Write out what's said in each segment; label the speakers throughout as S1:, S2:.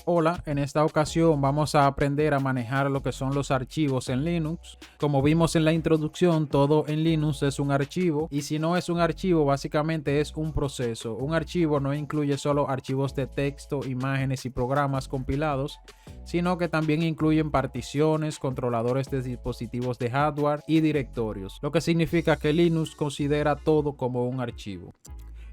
S1: Hola, en esta ocasión vamos a aprender a manejar lo que son los archivos en Linux. Como vimos en la introducción, todo en Linux es un archivo y si no es un archivo, básicamente es un proceso. Un archivo no incluye solo archivos de texto, imágenes y programas compilados, sino que también incluyen particiones, controladores de dispositivos de hardware y directorios, lo que significa que Linux considera todo como un archivo.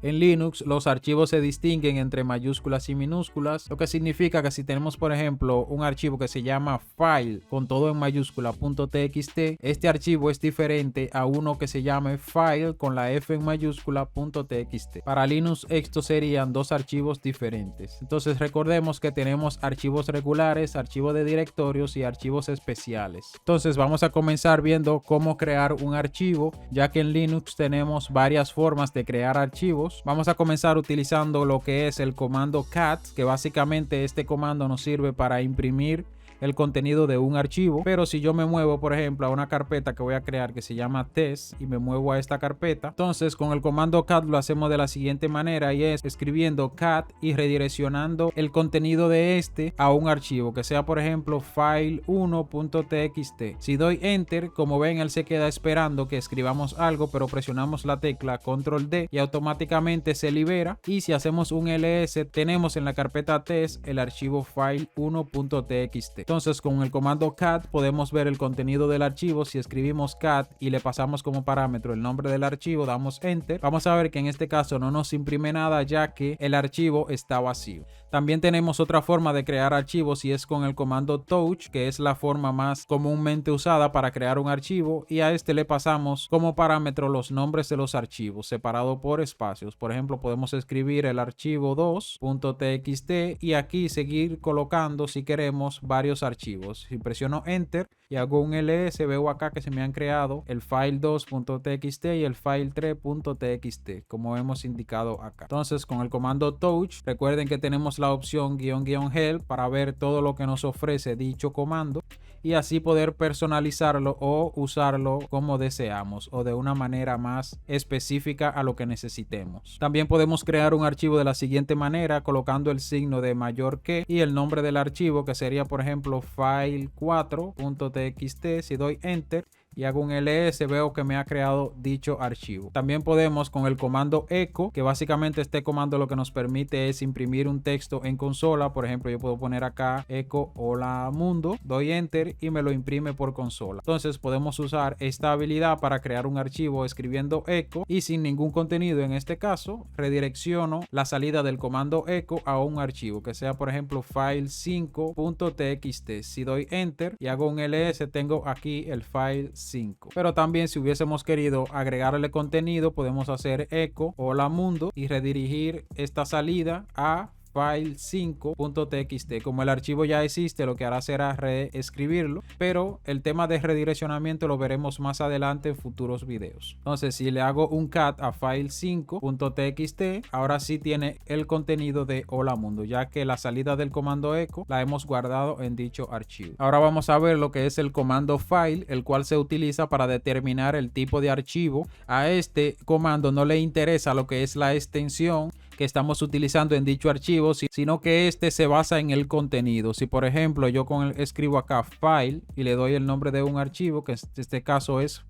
S1: En Linux, los archivos se distinguen entre mayúsculas y minúsculas, lo que significa que si tenemos, por ejemplo, un archivo que se llama file con todo en mayúscula .txt, este archivo es diferente a uno que se llame file con la F en mayúscula .txt. Para Linux, estos serían dos archivos diferentes. Entonces, recordemos que tenemos archivos regulares, archivos de directorios y archivos especiales. Entonces, vamos a comenzar viendo cómo crear un archivo, ya que en Linux tenemos varias formas de crear archivos. Vamos a comenzar utilizando lo que es el comando cat, que básicamente este comando nos sirve para imprimir el contenido de un archivo, pero si yo me muevo por ejemplo a una carpeta que voy a crear que se llama test y me muevo a esta carpeta, entonces con el comando cat lo hacemos de la siguiente manera, y es escribiendo cat y redireccionando el contenido de este a un archivo que sea por ejemplo file1.txt. Si doy enter, como ven, él se queda esperando que escribamos algo, pero presionamos la tecla control D y automáticamente se libera, y si hacemos un ls tenemos en la carpeta test el archivo file1.txt. Entonces con el comando cat podemos ver el contenido del archivo. Si escribimos cat y le pasamos como parámetro el nombre del archivo, damos enter, vamos a ver que en este caso no nos imprime nada, ya que el archivo está vacío. También tenemos otra forma de crear archivos y es con el comando touch, que es la forma más comúnmente usada para crear un archivo, y a este le pasamos como parámetro los nombres de los archivos separado por espacios. Por ejemplo, podemos escribir el archivo 2.txt y aquí seguir colocando si queremos varios archivos. Si presiono enter y hago un ls, veo acá que se me han creado el file 2.txt y el file 3.txt, como hemos indicado acá. Entonces con el comando touch, recuerden que tenemos la opción --help para ver todo lo que nos ofrece dicho comando y así poder personalizarlo o usarlo como deseamos o de una manera más específica a lo que necesitemos. También podemos crear un archivo de la siguiente manera, colocando el signo de mayor que y el nombre del archivo, que sería por ejemplo file4.txt. Si doy enter y hago un ls, veo que me ha creado dicho archivo. También podemos con el comando echo, que básicamente este comando lo que nos permite es imprimir un texto en consola. Por ejemplo, yo puedo poner acá echo hola mundo, doy enter y me lo imprime por consola. Entonces podemos usar esta habilidad para crear un archivo escribiendo echo y sin ningún contenido. En este caso redirecciono la salida del comando echo a un archivo que sea por ejemplo file5.txt. Si doy enter y hago un ls, tengo aquí el file 5. Pero también si hubiésemos querido agregarle contenido, podemos hacer echo hola mundo y redirigir esta salida a file5.txt. Como el archivo ya existe, lo que hará será reescribirlo, pero el tema de redireccionamiento lo veremos más adelante en futuros videos. Entonces si le hago un cat a file5.txt, ahora sí tiene el contenido de hola mundo, ya que la salida del comando echo la hemos guardado en dicho archivo. Ahora vamos a ver lo que es el comando file, el cual se utiliza para determinar el tipo de archivo. A este comando no le interesa lo que es la extensión que estamos utilizando en dicho archivo, sino que este se basa en el contenido. Si por ejemplo yo escribo acá file y le doy el nombre de un archivo, que en este caso es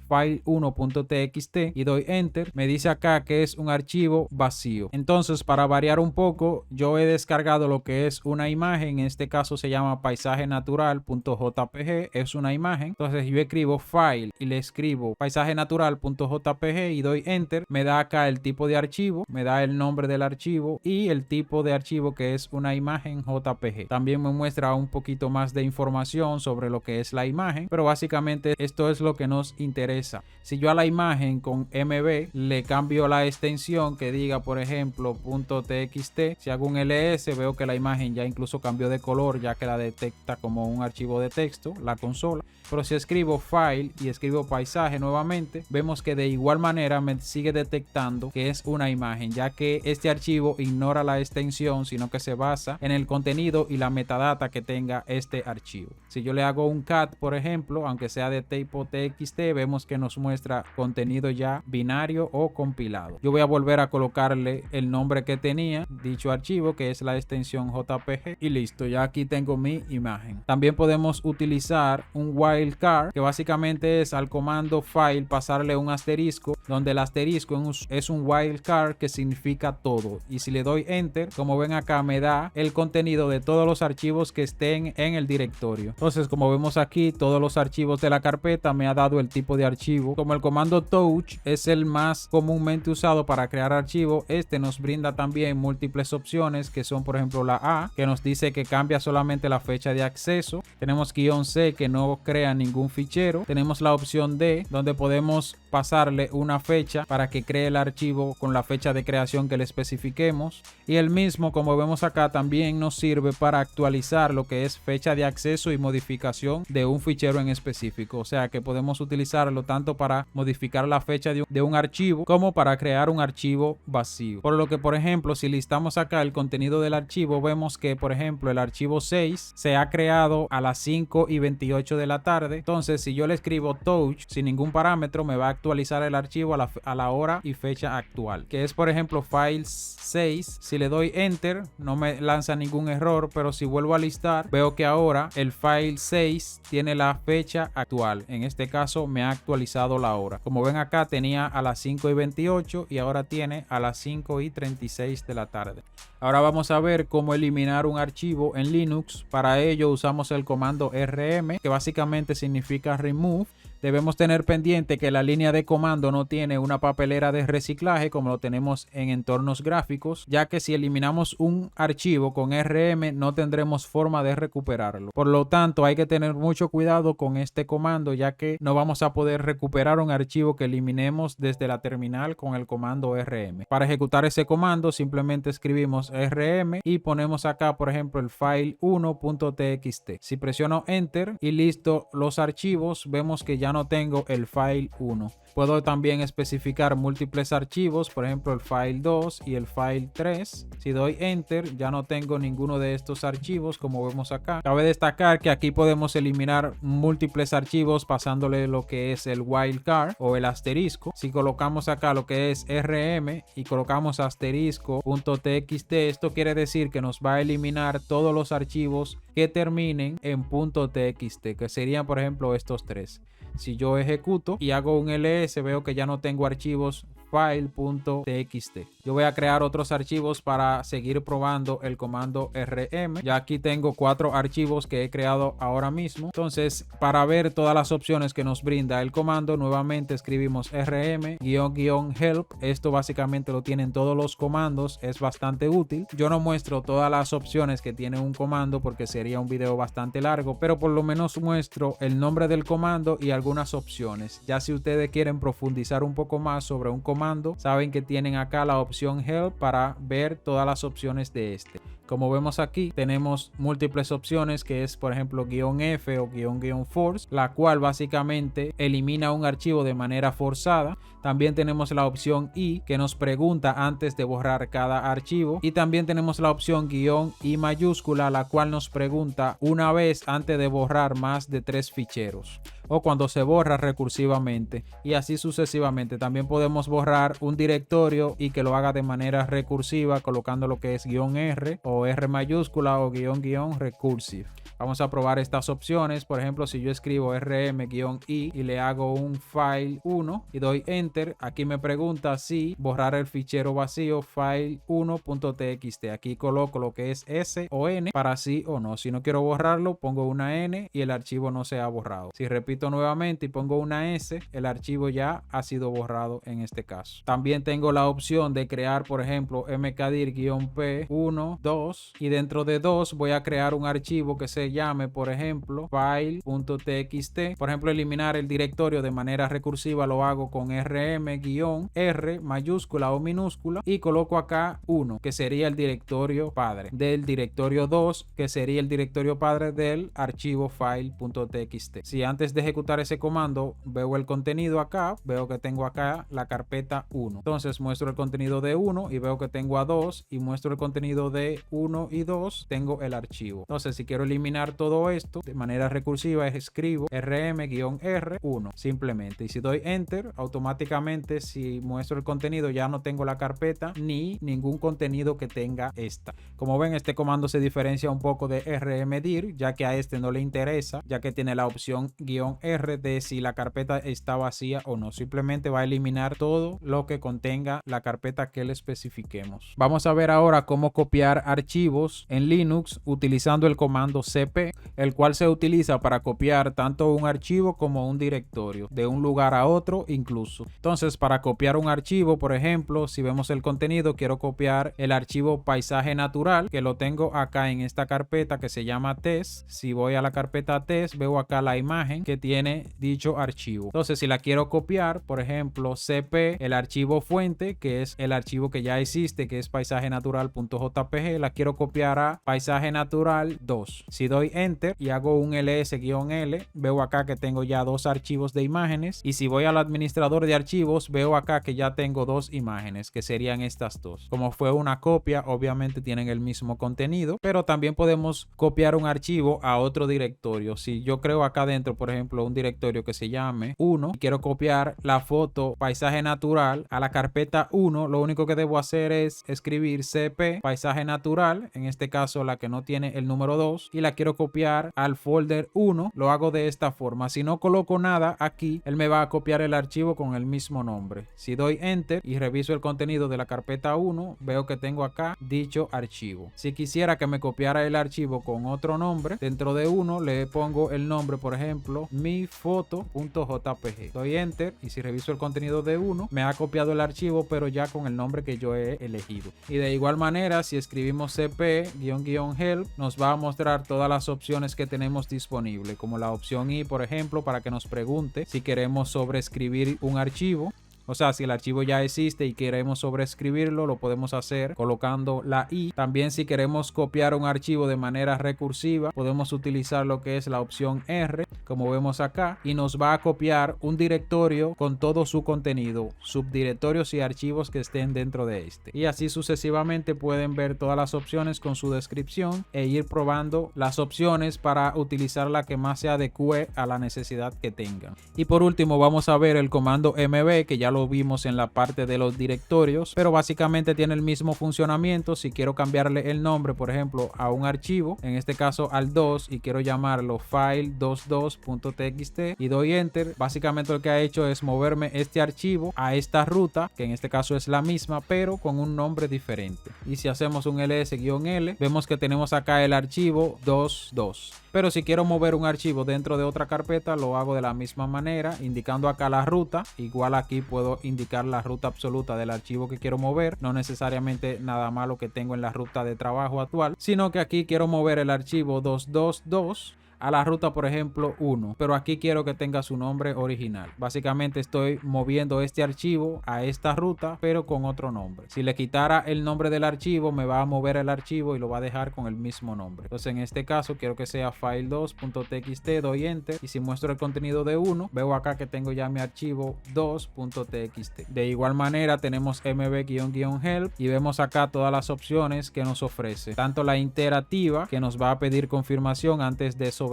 S1: file1.txt, y doy enter, me dice acá que es un archivo vacío. Entonces, para variar un poco, yo he descargado lo que es una imagen. En este caso se llama paisaje natural.jpg, es una imagen. Entonces yo escribo file y le escribo paisaje natural.jpg y doy enter, me da acá el tipo de archivo, me da el nombre del archivo y el tipo de archivo, que es una imagen JPG. También me muestra un poquito más de información sobre lo que es la imagen, pero básicamente esto es lo que nos interesa. Si yo a la imagen con MB le cambio la extensión, que diga por ejemplo .txt, si hago un ls, veo que la imagen ya incluso cambió de color, ya que la detecta como un archivo de texto, la consola. Pero si escribo file y escribo paisaje nuevamente, vemos que de igual manera me sigue detectando que es una imagen, ya que este archivo ignora la extensión, sino que se basa en el contenido y la metadata que tenga este archivo. Si yo le hago un cat, por ejemplo, aunque sea de tipo txt, vemos que nos muestra contenido ya binario o compilado. Yo voy a volver a colocarle el nombre que tenía dicho archivo, que es la extensión JPG, y listo, ya aquí tengo mi imagen. También podemos utilizar un wildcard, que básicamente es al comando file pasarle un asterisco, donde el asterisco es un wildcard que significa todo, y si le doy enter, como ven acá, me da el contenido de todos los archivos que estén en el directorio. Entonces, como vemos aquí, todos los archivos de la carpeta me ha dado el tipo de archivo. Como el comando touch es el más comúnmente usado para crear archivos, este nos brinda también múltiples opciones, que son por ejemplo la A, que nos dice que cambia solamente la fecha de acceso. Tenemos -C, que no crea ningún fichero. Tenemos la opción D, donde podemos pasarle una fecha para que cree el archivo con la fecha de creación que le especifiquemos, y el mismo, como vemos acá, también nos sirve para actualizar lo que es fecha de acceso y modificación de un fichero en específico. O sea que podemos utilizarlo tanto para modificar la fecha de un archivo como para crear un archivo vacío. Por lo que, por ejemplo, si listamos acá el contenido del archivo, vemos que, por ejemplo, el archivo 6 se ha creado a las 5:28 de la tarde. Entonces, si yo le escribo touch sin ningún parámetro, me va a actualizar el archivo a la hora y fecha actual, que es por ejemplo files 6. Si le doy enter, no me lanza ningún error, pero si vuelvo a listar, veo que ahora el file 6 tiene la fecha actual. En este caso me ha actualizado la hora. Como ven acá, tenía a las 5:28 y ahora tiene a las 5:36 de la tarde. Ahora vamos a ver cómo eliminar un archivo en Linux. Para ello usamos el comando rm, que básicamente significa remove. Debemos tener pendiente que la línea de comando no tiene una papelera de reciclaje como lo tenemos en entornos gráficos, ya que si eliminamos un archivo con rm no tendremos forma de recuperarlo. Por lo tanto, hay que tener mucho cuidado con este comando, ya que no vamos a poder recuperar un archivo que eliminemos desde la terminal con el comando rm. Para ejecutar ese comando simplemente escribimos rm y ponemos acá, por ejemplo, el file 1.txt. Si presiono enter y listo los archivos, vemos que ya no tengo el file 1. Puedo también especificar múltiples archivos, por ejemplo el file 2 y el file 3. Si doy enter, ya no tengo ninguno de estos archivos, como vemos acá. Cabe destacar que aquí podemos eliminar múltiples archivos pasándole lo que es el wildcard o el asterisco. Si colocamos acá lo que es rm y colocamos asterisco.txt, esto quiere decir que nos va a eliminar todos los archivos que terminen en .txt, que serían por ejemplo estos tres. Si yo ejecuto y hago un ls, veo que ya no tengo archivos file.txt. Yo voy a crear otros archivos para seguir probando el comando rm. Ya aquí tengo 4 archivos que he creado ahora mismo. Entonces, para ver todas las opciones que nos brinda el comando, nuevamente escribimos rm-help. Esto básicamente lo tienen todos los comandos, es bastante útil. Yo no muestro todas las opciones que tiene un comando porque sería un video bastante largo, pero por lo menos muestro el nombre del comando y algunas opciones. Ya si ustedes quieren profundizar un poco más sobre un comando, saben que tienen acá la opción help para ver todas las opciones de este. Como vemos aquí, tenemos múltiples opciones, que es por ejemplo -F o -force, la cual básicamente elimina un archivo de manera forzada. También tenemos la opción I, que nos pregunta antes de borrar cada archivo. Y también tenemos la opción -I mayúscula, la cual nos pregunta una vez antes de borrar más de 3 ficheros. O cuando se borra recursivamente, y así sucesivamente. También podemos borrar un directorio y que lo haga de manera recursiva colocando lo que es -R o R mayúscula o -- recursive. Vamos a probar estas opciones. Por ejemplo, si yo escribo rm-i y le hago un file 1 y doy enter, aquí me pregunta si borrar el fichero vacío file1.txt. Aquí coloco lo que es S o N para sí o no. Si no quiero borrarlo, pongo una N y el archivo no se ha borrado. Si repito nuevamente y pongo una S, el archivo ya ha sido borrado en este caso. También tengo la opción de crear, por ejemplo, mkdir-p 1, 2 2 y dentro de 2 voy a crear un archivo que se llame, por ejemplo, file.txt. Por ejemplo, eliminar el directorio de manera recursiva lo hago con rm-r mayúscula o minúscula y coloco acá 1, que sería el directorio padre, del directorio 2, que sería el directorio padre del archivo file.txt. Si antes de ejecutar ese comando veo el contenido acá, veo que tengo acá la carpeta 1. Entonces muestro el contenido de 1 y veo que tengo a 2 y muestro el contenido de 1 y 2, tengo el archivo. Entonces si quiero eliminar todo esto de manera recursiva escribo rm-r1 simplemente y si doy enter automáticamente si muestro el contenido ya no tengo la carpeta ni ningún contenido que tenga esta. Como ven, este comando se diferencia un poco de rmdir ya que a este no le interesa, ya que tiene la opción "-r" de si la carpeta está vacía o no. Simplemente va a eliminar todo lo que contenga la carpeta que le especifiquemos. Vamos a ver ahora cómo copiar archivos en Linux utilizando el comando cp, el cual se utiliza para copiar tanto un archivo como un directorio de un lugar a otro incluso. Entonces, para copiar un archivo, por ejemplo, si vemos el contenido, quiero copiar el archivo paisaje natural, que lo tengo acá en esta carpeta que se llama test. Si voy a la carpeta test, veo acá la imagen que tiene dicho archivo. Entonces, si la quiero copiar, por ejemplo, cp, el archivo fuente, que es el archivo que ya existe, que es paisajenatural.jpg, la quiero copiar a paisaje natural 2. Si doy enter y hago un ls-l, veo acá que tengo ya dos archivos de imágenes, y si voy al administrador de archivos, veo acá que ya tengo dos imágenes, que serían estas dos. Como fue una copia, obviamente tienen el mismo contenido, pero también podemos copiar un archivo a otro directorio. Si yo creo acá dentro, por ejemplo, un directorio que se llame 1 y quiero copiar la foto paisaje natural a la carpeta 1, lo único que debo hacer es escribir cp paisaje natural, en este caso la que no tiene el número 2, y la quiero copiar al folder 1. Lo hago de esta forma. Si no coloco nada aquí, él me va a copiar el archivo con el mismo nombre. Si doy enter y reviso el contenido de la carpeta 1, veo que tengo acá dicho archivo. Si quisiera que me copiara el archivo con otro nombre, dentro de 1 le pongo el nombre, por ejemplo, mifoto.jpg. Doy enter y si reviso el contenido de 1, me ha copiado el archivo, pero ya con el nombre que yo he elegido. Y de igual manera, si escribimos cp-help, nos va a mostrar todas las opciones que tenemos disponibles, como la opción i, por ejemplo, para que nos pregunte si queremos sobreescribir un archivo. O sea, si el archivo ya existe y queremos sobreescribirlo, lo podemos hacer colocando la i. También si queremos copiar un archivo de manera recursiva, podemos utilizar lo que es la opción R, como vemos acá, y nos va a copiar un directorio con todo su contenido, subdirectorios y archivos que estén dentro de este. Y así sucesivamente pueden ver todas las opciones con su descripción e ir probando las opciones para utilizar la que más se adecue a la necesidad que tengan. Y por último vamos a ver el comando mb, que ya lo vimos en la parte de los directorios, pero básicamente tiene el mismo funcionamiento. Si quiero cambiarle el nombre, por ejemplo, a un archivo, en este caso al 2, y quiero llamarlo file22.txt y doy enter, básicamente lo que ha hecho es moverme este archivo a esta ruta, que en este caso es la misma, pero con un nombre diferente. Y si hacemos un ls-l, vemos que tenemos acá el archivo 22. Pero si quiero mover un archivo dentro de otra carpeta, lo hago de la misma manera, indicando acá la ruta. Igual aquí puedo indicar la ruta absoluta del archivo que quiero mover, no necesariamente nada malo que tengo en la ruta de trabajo actual, sino que aquí quiero mover el archivo 222 a la ruta, por ejemplo, 1, pero aquí quiero que tenga su nombre original. Básicamente estoy moviendo este archivo a esta ruta, pero con otro nombre. Si le quitara el nombre del archivo, me va a mover el archivo y lo va a dejar con el mismo nombre. Entonces, en este caso, quiero que sea file2.txt, doy enter, y si muestro el contenido de 1, veo acá que tengo ya mi archivo 2.txt. De igual manera, tenemos mb-help y vemos acá todas las opciones que nos ofrece. Tanto la iterativa, que nos va a pedir confirmación antes de sobreescribir,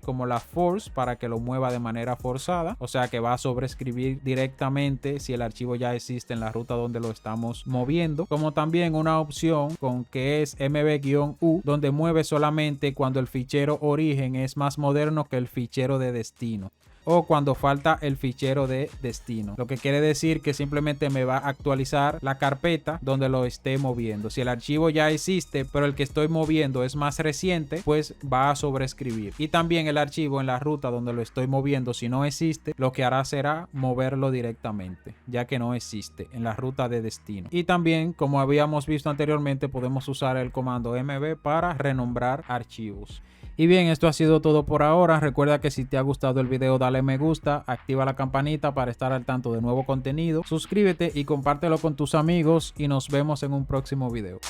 S1: como la force, para que lo mueva de manera forzada, o sea que va a sobreescribir directamente si el archivo ya existe en la ruta donde lo estamos moviendo, como también una opción con que es mb-u, donde mueve solamente cuando el fichero origen es más moderno que el fichero de destino. o cuando falta el fichero de destino, lo que quiere decir que simplemente me va a actualizar la carpeta donde lo esté moviendo. Si el archivo ya existe pero el que estoy moviendo es más reciente, pues va a sobreescribir. Y también el archivo en la ruta donde lo estoy moviendo, si no existe, lo que hará será moverlo directamente, ya que no existe en la ruta de destino. Y también, como habíamos visto anteriormente, podemos usar el comando mv para renombrar archivos. Y bien, esto ha sido todo por ahora. Recuerda que si te ha gustado el video, dale me gusta, activa la campanita para estar al tanto de nuevo contenido, suscríbete y compártelo con tus amigos y nos vemos en un próximo video.